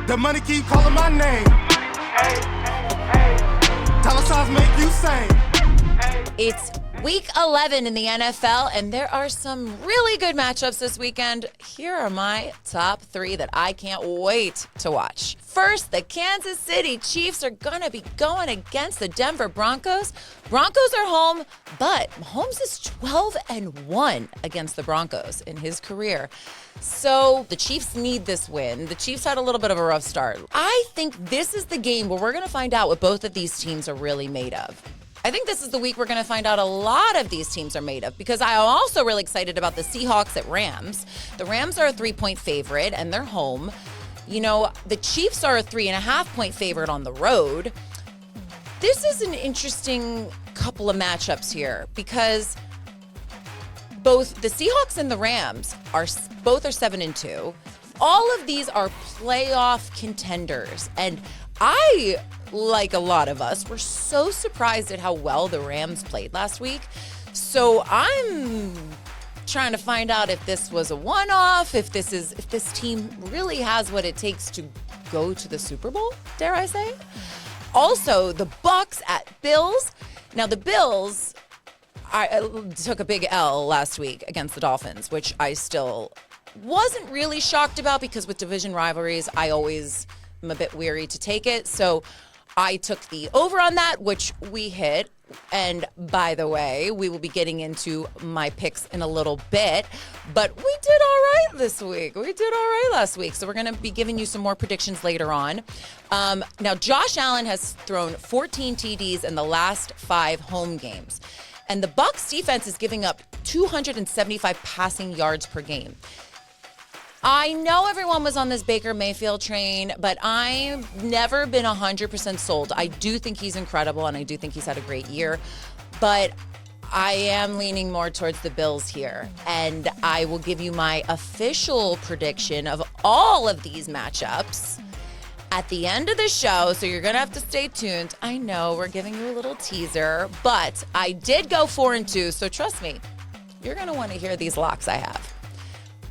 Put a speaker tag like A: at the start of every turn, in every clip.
A: The money keep calling my name. Dollar signs make you sing.
B: It's week 11 in the NFL, and there are some really good matchups this weekend. Here are my top three that I can't wait to watch. First, the Kansas City Chiefs are going to be going against the Denver Broncos. Broncos are home, but Mahomes is 12-1 against the Broncos in his career. So the Chiefs need this win. The Chiefs had a little bit of a rough start. I think this is the game where we're going to find out what both of these teams are really made of. I think this is the week we're going to find out a lot of these teams are made of, because I'm also really excited about the Seahawks at Rams. The Rams are a 3-point favorite, and they're home. You know, the Chiefs are a 3.5-point favorite on the road. This is an interesting couple of matchups here, because both the Seahawks and the Rams are 7-2. All of these are playoff contenders, and I, like a lot of us, were so surprised at how well the Rams played last week. So I'm trying to find out if this was a one-off, if this team really has what it takes to go to the Super Bowl, dare I say. Also, the Bucs at Bills. Now, the Bills, I took a big L last week against the Dolphins, which I still wasn't really shocked about, because with division rivalries, I always am a bit weary to take it. So I took the over on that, which we hit. And by the way, we will be getting into my picks in a little bit. But we did all right this week. We did all right last week. So we're going to be giving you some more predictions later on. Now, Josh Allen has thrown 14 TDs in the last 5 home games. And the Bucs defense is giving up 275 passing yards per game. I know everyone was on this Baker Mayfield train, but I've never been 100% sold. I do think he's incredible, and I do think he's had a great year, but I am leaning more towards the Bills here, and I will give you my official prediction of all of these matchups at the end of the show, so you're going to have to stay tuned. I know we're giving you a little teaser, but I did go 4-2, so trust me, you're going to want to hear these locks I have.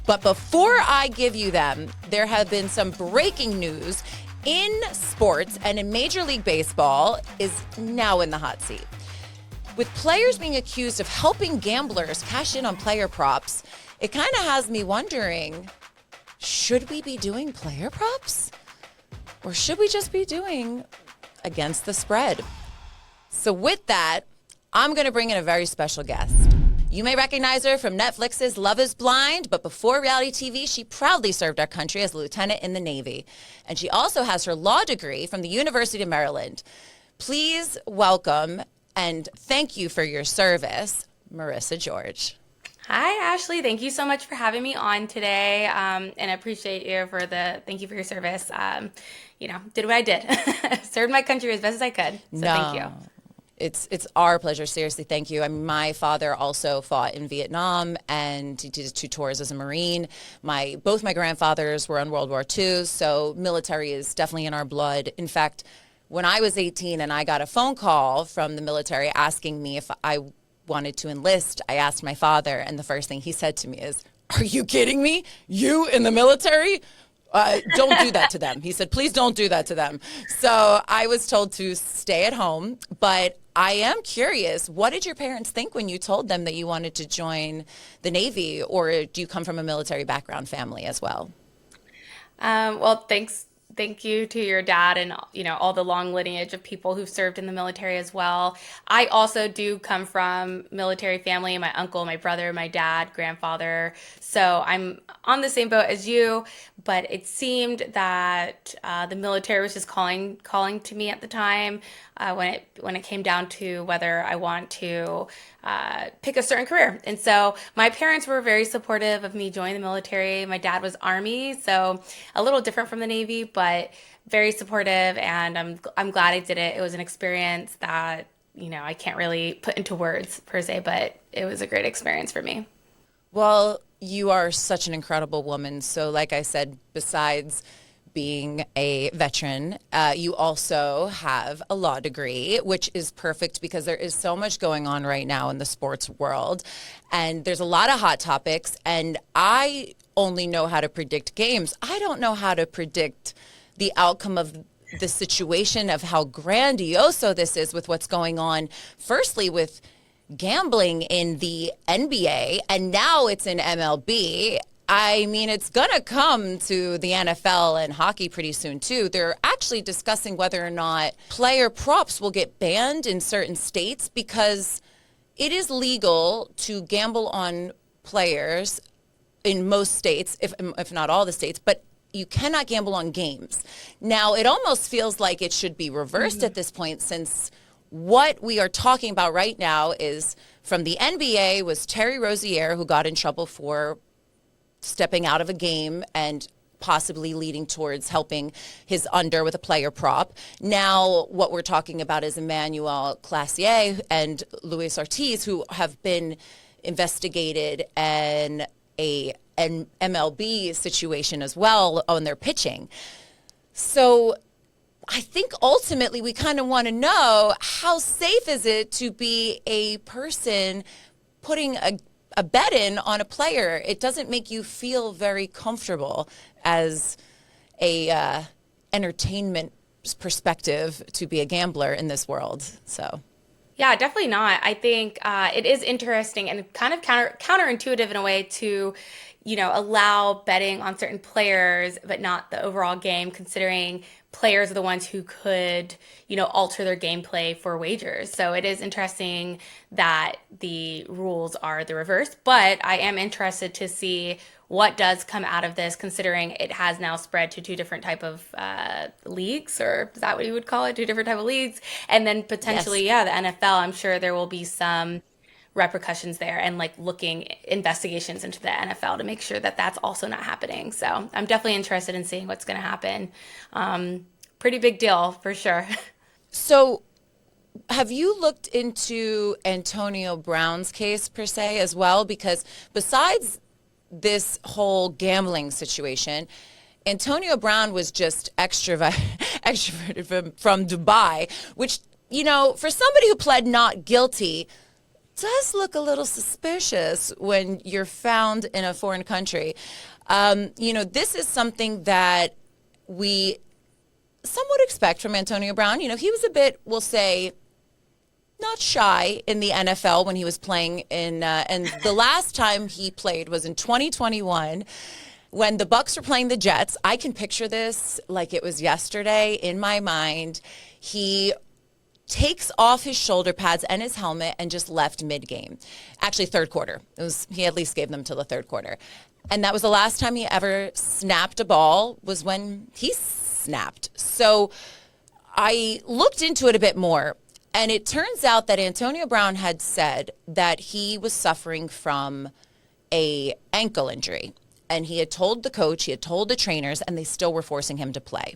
B: But before I give you them, there have been some breaking news in sports, and in Major League Baseball is now in the hot seat. With players being accused of helping gamblers cash in on player props, it kind of has me wondering, should we be doing player props? Or should we just be doing against the spread? So with that, I'm going to bring in a very special guest. You may recognize her from Netflix's Love is Blind, but before reality TV, she proudly served our country as a lieutenant in the Navy. And she also has her law degree from the University of Maryland. Please welcome and thank you for your service, Marissa George.
C: Hi, Ashley. Thank you so much for having me on today, and I appreciate you for thank you for your service. Did what I did. Served my country as best as I could, so thank you.
B: It's our pleasure. Seriously, thank you. I mean, my father also fought in Vietnam, and he did 2 tours as a Marine. Both my grandfathers were in World War II, so military is definitely in our blood. In fact, when I was 18 and I got a phone call from the military asking me if I wanted to enlist, I asked my father, and the first thing he said to me is, "Are you kidding me? You in the military? Don't do that to them." He said, "Please don't do that to them." So I was told to stay at home, but I am curious, what did your parents think when you told them that you wanted to join the Navy, or do you come from a military background family as well?
C: Well, thank you to your dad and all the long lineage of people who've served in the military as well. I also do come from military family. My uncle, my brother, my dad, grandfather. So I'm on the same boat as you. But it seemed that the military was just calling to me at the time when it came down to whether I want to pick a certain career. And so my parents were very supportive of me joining the military. My dad was Army, so a little different from the Navy, but very supportive. And I'm glad I did it. It was an experience that I can't really put into words per se, but it was a great experience for me.
B: Well, you are such an incredible woman. So like I said, besides being a veteran, you also have a law degree, which is perfect because there is so much going on right now in the sports world. And there's a lot of hot topics. And I only know how to predict games. I don't know how to predict the outcome of the situation, of how grandioso this is with what's going on, firstly with gambling in the NBA, and now it's in MLB. I mean, it's going to come to the NFL and hockey pretty soon, too. They're actually discussing whether or not player props will get banned in certain states, because it is legal to gamble on players in most states, if not all the states, but you cannot gamble on games. Now, it almost feels like it should be reversed at this point, since what we are talking about right now is, from the NBA, was Terry Rozier, who got in trouble for stepping out of a game and possibly leading towards helping his under with a player prop. Now, what we're talking about is Emmanuel Classier and Luis Ortiz, who have been investigated in an MLB situation as well on their pitching. So I think ultimately we kind of want to know, how safe is it to be a person putting a bet in on a player? It doesn't make you feel very comfortable as a entertainment perspective to be a gambler in this world. So.
C: Yeah, definitely not. I think it is interesting and kind of counterintuitive in a way to, allow betting on certain players, but not the overall game, considering players are the ones who could, alter their gameplay for wagers. So it is interesting that the rules are the reverse, but I am interested to see what does come out of this, considering it has now spread to two different type of leagues, or is that what you would call it? Two different type of leagues. And then potentially,
B: Yes.
C: the NFL, I'm sure there will be some repercussions there, and like looking investigations into the NFL to make sure that that's also not happening. So I'm definitely interested in seeing what's going to happen. Pretty big deal for sure.
B: So have you looked into Antonio Brown's case per se as well? Because besides this whole gambling situation, Antonio Brown was just extroverted from Dubai, which, for somebody who pled not guilty, does look a little suspicious when you're found in a foreign country. This is something that we somewhat expect from Antonio Brown. He was a bit, we'll say, not shy in the NFL when he was playing and the last time he played was in 2021 when the Bucks were playing the Jets. I can picture this like it was yesterday in my mind. He takes off his shoulder pads and his helmet and just left mid-game. Actually, third quarter. He at least gave them till the third quarter. And that was the last time he ever snapped a ball, was when he snapped. So I looked into it a bit more, and it turns out that Antonio Brown had said that he was suffering from a ankle injury. And he had told the coach, he had told the trainers, and they still were forcing him to play.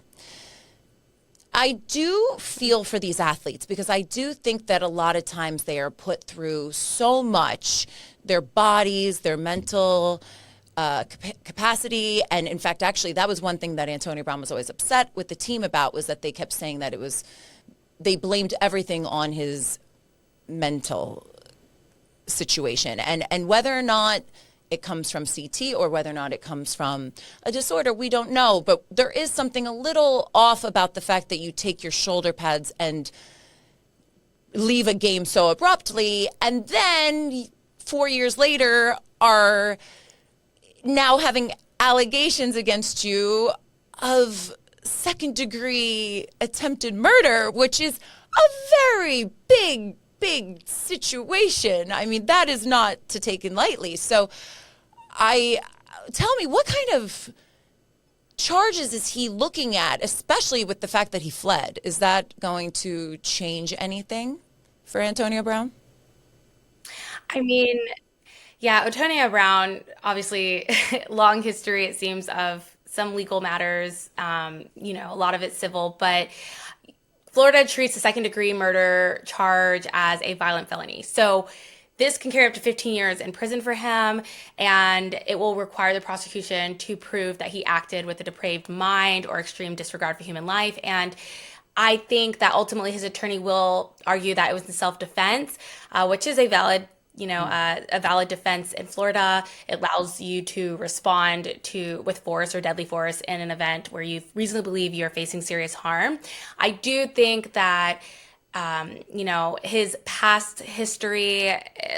B: I do feel for these athletes, because I do think that a lot of times they are put through so much, their bodies, their mental capacity. And in fact, actually, that was one thing that Antonio Brown was always upset with the team about, was that they kept saying that they blamed everything on his mental situation. And whether or not it comes from CT or whether or not it comes from a disorder, we don't know. But there is something a little off about the fact that you take your shoulder pads and leave a game so abruptly, and then 4 years later are now having allegations against you of second-degree attempted murder, which is a very big situation. I mean, that is not to take in lightly. So tell me, what kind of charges is he looking at, especially with the fact that he fled? Is that going to change anything for Antonio Brown?
C: I mean, yeah, Antonio Brown, obviously, long history, it seems, of some legal matters, a lot of it's civil, but Florida treats a second degree murder charge as a violent felony. So this can carry up to 15 years in prison for him, and it will require the prosecution to prove that he acted with a depraved mind or extreme disregard for human life. And I think that ultimately his attorney will argue that it was in self-defense, which is a valid a valid defense in Florida. It allows you to respond to with force or deadly force in an event where you reasonably believe you're facing serious harm. I do think that his past history,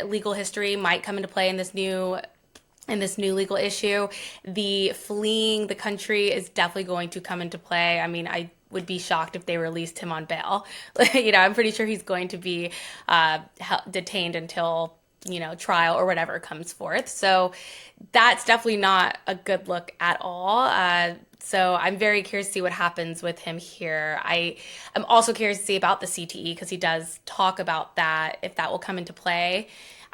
C: legal history, might come into play in this new legal issue. The fleeing the country is definitely going to come into play. I mean, I would be shocked if they released him on bail. I'm pretty sure he's going to be detained until trial or whatever comes forth. So that's definitely not a good look at all. So I'm very curious to see what happens with him here. I'm also curious to see about the CTE because he does talk about that, if that will come into play.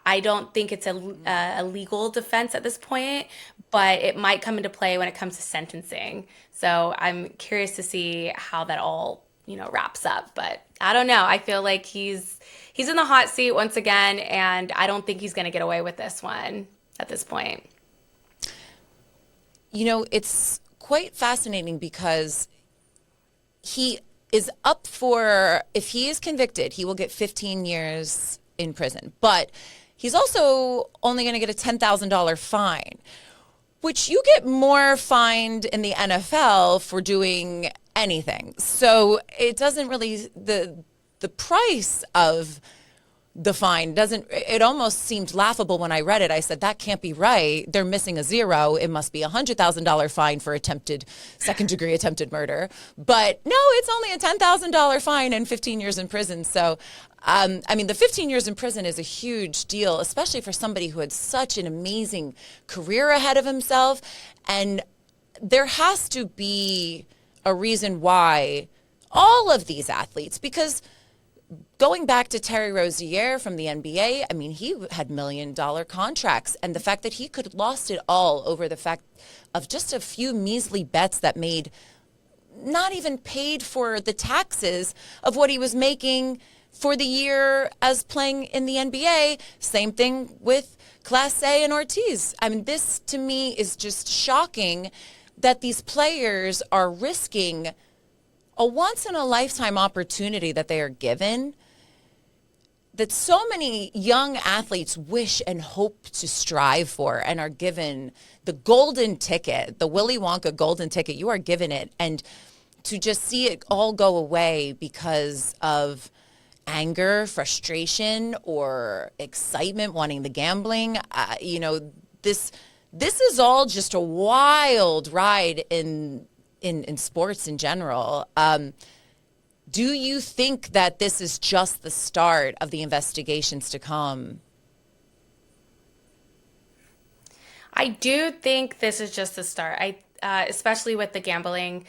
C: I don't think it's a legal defense at this point, but it might come into play when it comes to sentencing. So I'm curious to see how that all, wraps up. But I don't know. I feel like he's in the hot seat once again, and I don't think he's going to get away with this one at this point.
B: It's quite fascinating because he is up for, if he is convicted, he will get 15 years in prison. But he's also only going to get a $10,000 fine, which you get more fined in the NFL for doing anything. So it doesn't really, the price of the fine it almost seemed laughable when I read it. I said, that can't be right. They're missing a zero. It must be $100,000 fine for second degree attempted murder. But no, it's only a $10,000 fine and 15 years in prison. So, the 15 years in prison is a huge deal, especially for somebody who had such an amazing career ahead of himself. And there has to be a reason why all of these athletes, because going back to Terry Rozier from the NBA, he had $1 million contracts. And the fact that he could have lost it all over the fact of just a few measly bets that made not even paid for the taxes of what he was making for the year as playing in the NBA. Same thing with Class A and Ortiz. This to me is just shocking that these players are risking a once-in-a-lifetime opportunity that they are given, that so many young athletes wish and hope to strive for and are given the golden ticket, the Willy Wonka golden ticket. You are given it. And to just see it all go away because of anger, frustration, or excitement, wanting the gambling, this is all just a wild ride in sports in general. Do you think that this is just the start of the investigations to come?
C: I do think this is just the start. Especially with the gambling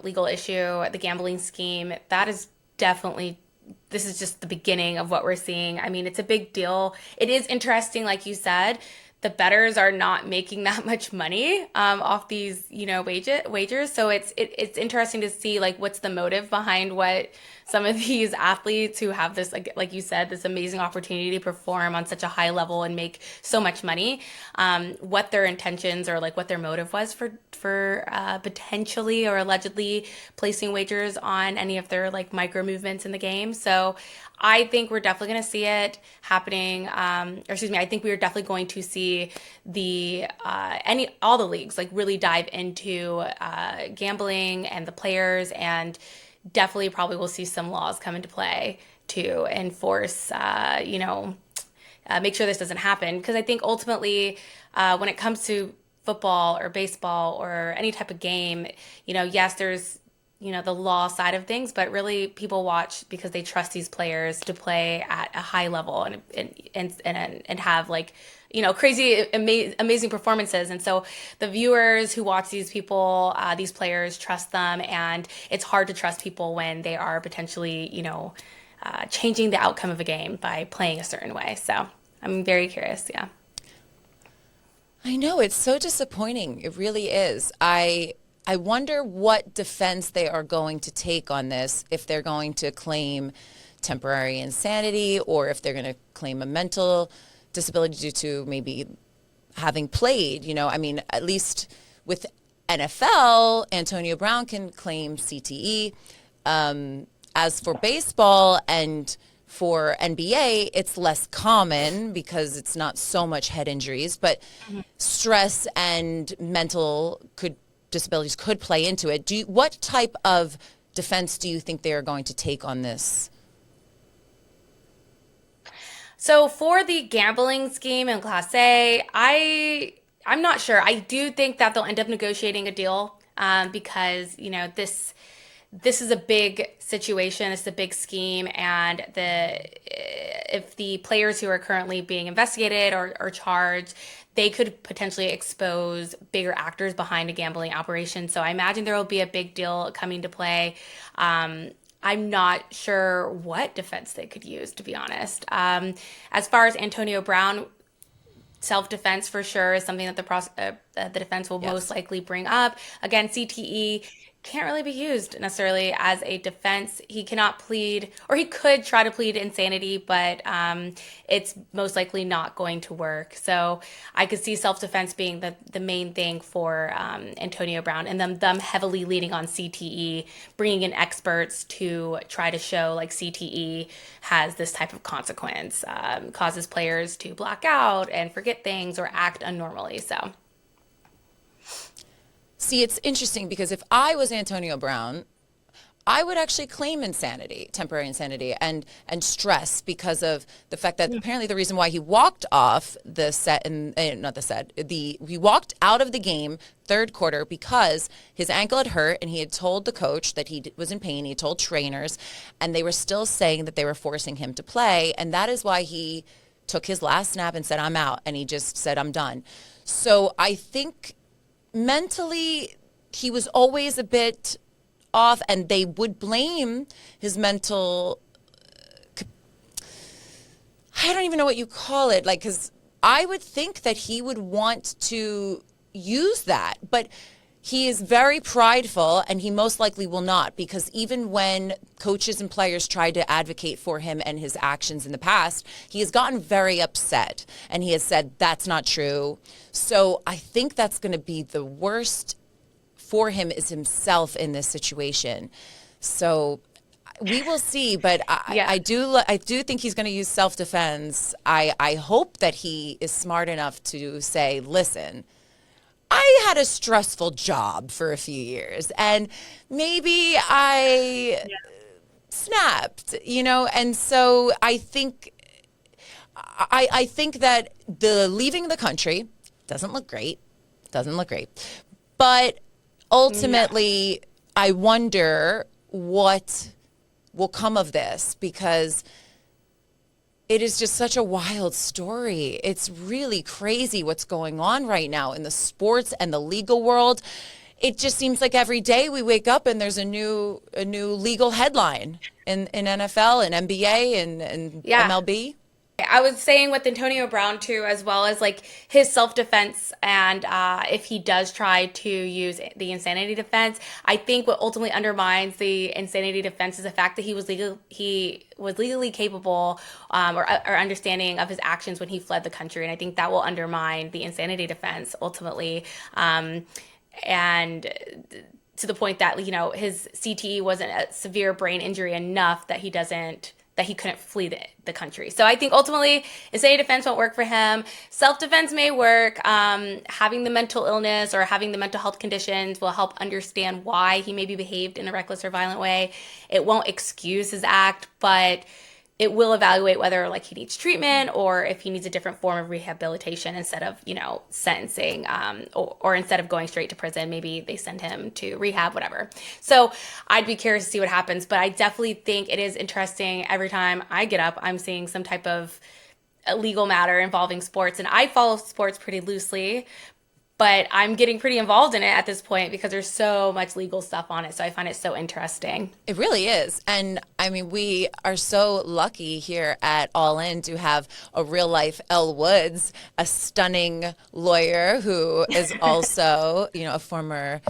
C: legal issue, the gambling scheme, that is definitely, this is just the beginning of what we're seeing. It's a big deal. It is interesting, like you said, the bettors are not making that much money off these, wagers. So it's interesting to see what's the motive behind what some of these athletes who have this, like you said, this amazing opportunity to perform on such a high level and make so much money, what their intentions or what their motive was for potentially or allegedly placing wagers on any of their micro movements in the game. So I think we're definitely going to see it happening. I think we are definitely going to see all the leagues really dive into gambling and the players, and definitely probably will see some laws come into play to enforce, make sure this doesn't happen. Because I think ultimately, when it comes to football or baseball or any type of game, yes, there's the law side of things, but really people watch because they trust these players to play at a high level and have crazy, amazing performances. And so the viewers who watch these people, these players, trust them. And it's hard to trust people when they are potentially, changing the outcome of a game by playing a certain way. So I'm very curious. Yeah.
B: I know, it's so disappointing. It really is. I wonder what defense they are going to take on this, if they're going to claim temporary insanity or if they're going to claim a mental disability due to maybe having played. At least with NFL, Antonio Brown can claim CTE. As for baseball and for NBA, it's less common because it's not so much head injuries, but stress and mental disabilities could play into it. What type of defense do you think they are going to take on this?
C: So for the gambling scheme in Class A, I'm not sure. I do think that they'll end up negotiating a deal because this is a big situation. It's a big scheme, and if the players who are currently being investigated or charged, they could potentially expose bigger actors behind a gambling operation. So I imagine there will be a big deal coming to play. I'm not sure what defense they could use, to be honest. As far as Antonio Brown, self-defense for sure is something that the defense will most likely bring up. Again, CTE can't really be used necessarily as a defense. He cannot plead, or he could try to plead insanity, but it's most likely not going to work. So I could see self-defense being the main thing for Antonio Brown, and them heavily leaning on CTE, bringing in experts to try to show like CTE has this type of consequence, causes players to black out and forget things or act unnormally. So.
B: See, it's interesting because if I was Antonio Brown, I would actually claim insanity, temporary insanity, and stress because of the fact that apparently the reason why he walked off the set, he walked out of the game third quarter because his ankle had hurt and he had told the coach that he was in pain. He told trainers, and they were still saying that they were forcing him to play, and that is why he took his last snap and said, "I'm out," and he just said, "I'm done." So I think mentally, he was always a bit off, and they would blame his mental. I don't even know what you call it, because I would think that he would want to use that, but he is very prideful, and he most likely will not, because even when coaches and players tried to advocate for him and his actions in the past, he has gotten very upset, and he has said that's not true. So I think that's going to be the worst for him is himself in this situation. So we will see, but I do think he's going to use self-defense. I hope that he is smart enough to say, listen, I had a stressful job for a few years, and maybe I snapped, and so I think that the leaving the country doesn't look great, but ultimately I wonder what will come of this, because it is just such a wild story. It's really crazy what's going on right now in the sports and the legal world. It just seems like every day we wake up and there's a new legal headline in NFL and NBA and MLB.
C: I was saying with Antonio Brown too, as well as like his self-defense, and if he does try to use the insanity defense, I think what ultimately undermines the insanity defense is the fact that he was legally capable or understanding of his actions when he fled the country, and I think that will undermine the insanity defense ultimately, and to the point that his CTE wasn't a severe brain injury enough that he couldn't flee the country. So I think ultimately, insanity defense won't work for him. Self-defense may work. Having the mental illness or having the mental health conditions will help understand why he maybe behaved in a reckless or violent way. It won't excuse his act, but it will evaluate whether he needs treatment or if he needs a different form of rehabilitation instead of, sentencing, or instead of going straight to prison, maybe they send him to rehab, whatever. So I'd be curious to see what happens, but I definitely think it is interesting. Every time I get up, I'm seeing some type of legal matter involving sports, and I follow sports pretty loosely, but I'm getting pretty involved in it at this point because there's so much legal stuff on it. So I find it so interesting.
B: It really is. And I mean, we are so lucky here at All In to have a real life Elle Woods, a stunning lawyer who is also, a former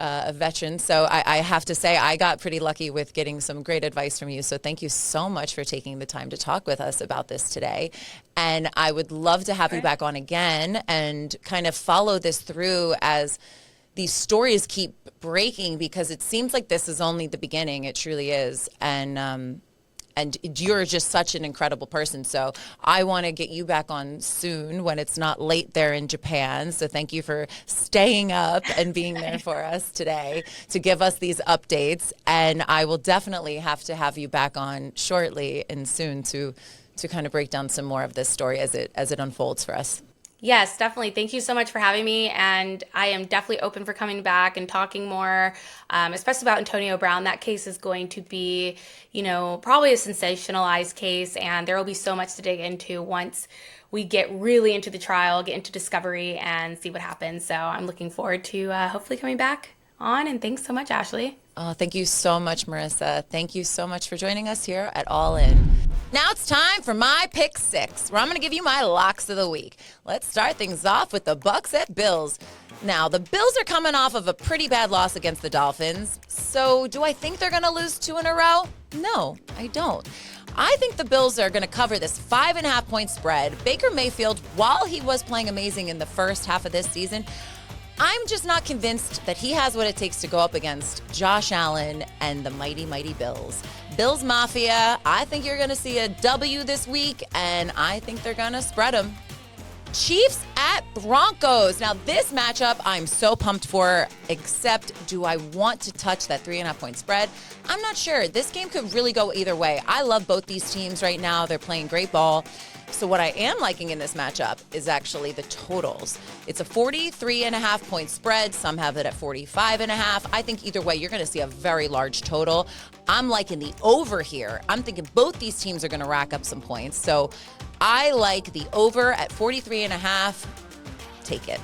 B: a veteran. So I have to say I got pretty lucky with getting some great advice from you. So thank you so much for taking the time to talk with us about this today. And I would love to have you back on again and kind of follow this through as these stories keep breaking, because it seems like this is only the beginning. It truly is. And And you're just such an incredible person. So I want to get you back on soon when it's not late there in Japan. So thank you for staying up and being there for us today to give us these updates. And I will definitely have to have you back on shortly and soon to kind of break down some more of this story as it unfolds for us.
C: Yes, definitely. Thank you so much for having me. And I am definitely open for coming back and talking more, especially about Antonio Brown. That case is going to be, probably a sensationalized case. And there will be so much to dig into once we get really into the trial, get into discovery, and see what happens. So I'm looking forward to hopefully coming back on. And thanks so much, Ashley.
B: Oh, thank you so much, Marissa. Thank you so much for joining us here at All In. Now it's time for my pick 6, where I'm going to give you my locks of the week. Let's start things off with the Bucks at Bills. Now, the Bills are coming off of a pretty bad loss against the Dolphins. So do I think they're going to lose 2 in a row? No, I don't. I think the Bills are going to cover this 5.5-point spread. Baker Mayfield, while he was playing amazing in the first half of this season, I'm just not convinced that he has what it takes to go up against Josh Allen and the mighty, mighty Bills. Bills Mafia, I think you're going to see a W this week, and I think they're going to spread them. Chiefs at Broncos. Now, this matchup I'm so pumped for, except do I want to touch that 3.5-point spread? I'm not sure. This game could really go either way. I love both these teams right now. They're playing great ball. So what I am liking in this matchup is actually the totals. It's a 43.5-point spread. Some have it at 45.5. I think either way, you're going to see a very large total. I'm liking the over here. I'm thinking both these teams are going to rack up some points. So I like the over at 43.5. Take it.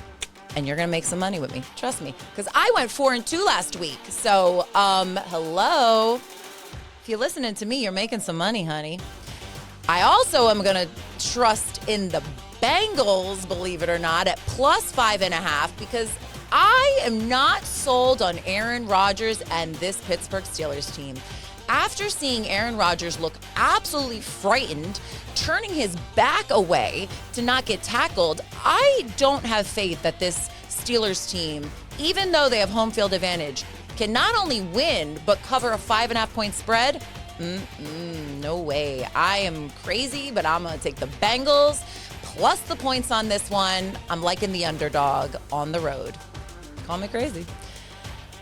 B: And you're going to make some money with me. Trust me. Because I went 4-2 last week. So, hello. If you're listening to me, you're making some money, honey. I also am going to trust in the Bengals, believe it or not, at plus 5.5 because I am not sold on Aaron Rodgers and this Pittsburgh Steelers team. After seeing Aaron Rodgers look absolutely frightened, turning his back away to not get tackled, I don't have faith that this Steelers team, even though they have home field advantage, can not only win, but cover a 5.5-point spread. No way. I am crazy, but I'm going to take the Bengals plus the points on this one. I'm liking the underdog on the road. Call me crazy.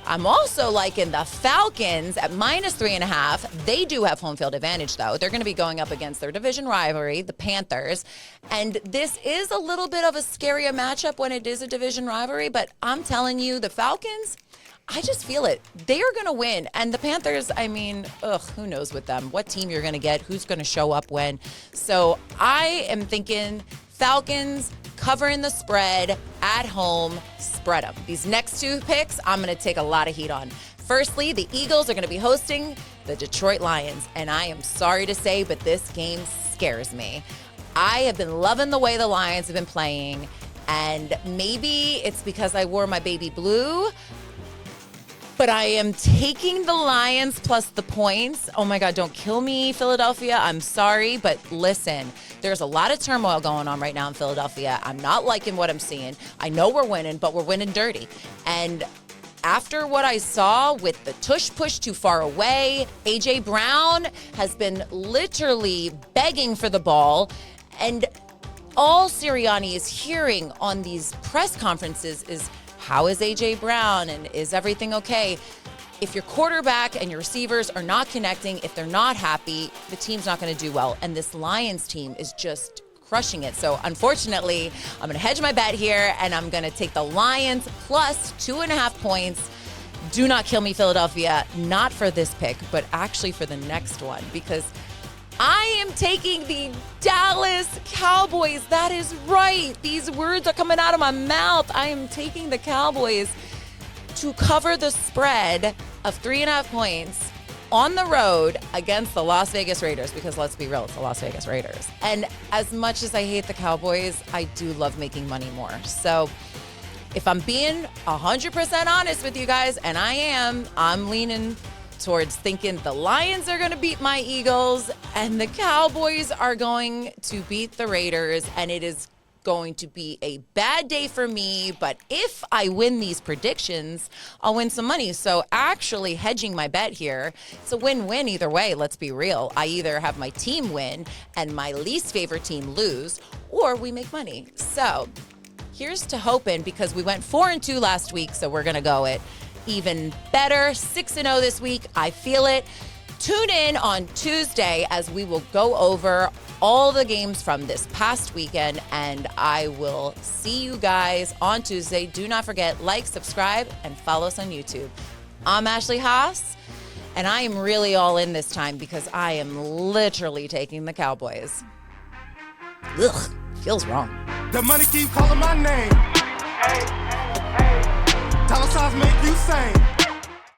B: I'm also liking the Falcons at minus 3.5. They do have home field advantage, though. They're going to be going up against their division rivalry, the Panthers. And this is a little bit of a scarier matchup when it is a division rivalry, but I'm telling you, the Falcons, I just feel it. They are going to win. And the Panthers, I mean, who knows with them? What team you're going to get? Who's going to show up when? So I am thinking Falcons covering the spread at home, spread them. These next 2 picks, I'm going to take a lot of heat on. Firstly, the Eagles are going to be hosting the Detroit Lions. And I am sorry to say, but this game scares me. I have been loving the way the Lions have been playing. And maybe it's because I wore my baby blue, but I am taking the Lions plus the points. Oh my God, don't kill me, Philadelphia. I'm sorry, but listen, there's a lot of turmoil going on right now in Philadelphia. I'm not liking what I'm seeing. I know we're winning, but we're winning dirty. And after what I saw with the tush push too far away, A.J. Brown has been literally begging for the ball. And all Sirianni is hearing on these press conferences is, how is A.J. Brown and is everything okay? If your quarterback and your receivers are not connecting, if they're not happy, the team's not going to do well. And this Lions team is just crushing it. So unfortunately, I'm going to hedge my bet here and I'm going to take the Lions plus 2.5 points. Do not kill me, Philadelphia. Not for this pick, but actually for the next one, because I am taking the Dallas Cowboys. That is right. These words are coming out of my mouth. I am taking the Cowboys to cover the spread of 3.5 points on the road against the Las Vegas Raiders, because let's be real, it's the Las Vegas Raiders. And as much as I hate the Cowboys, I do love making money more. So if I'm being 100% honest with you guys, and I'm leaning towards thinking the Lions are going to beat my Eagles and the Cowboys are going to beat the Raiders, and it is going to be a bad day for me, but if I win these predictions, I'll win some money. So actually hedging my bet here, it's a win-win either way, let's be real. I either have my team win and my least favorite team lose, or we make money. So here's to hoping, because we went 4-2 last week, so we're going to go it even better. 6-0 this week. I feel it. Tune in on Tuesday as we will go over all the games from this past weekend, and I will see you guys on Tuesday. Do not forget, like, subscribe, and follow us on YouTube. I'm Ashley Haas, and I am really all in this time because I am literally taking the Cowboys. Ugh, feels wrong.
A: The money keep calling my name. Dollar signs make you sing.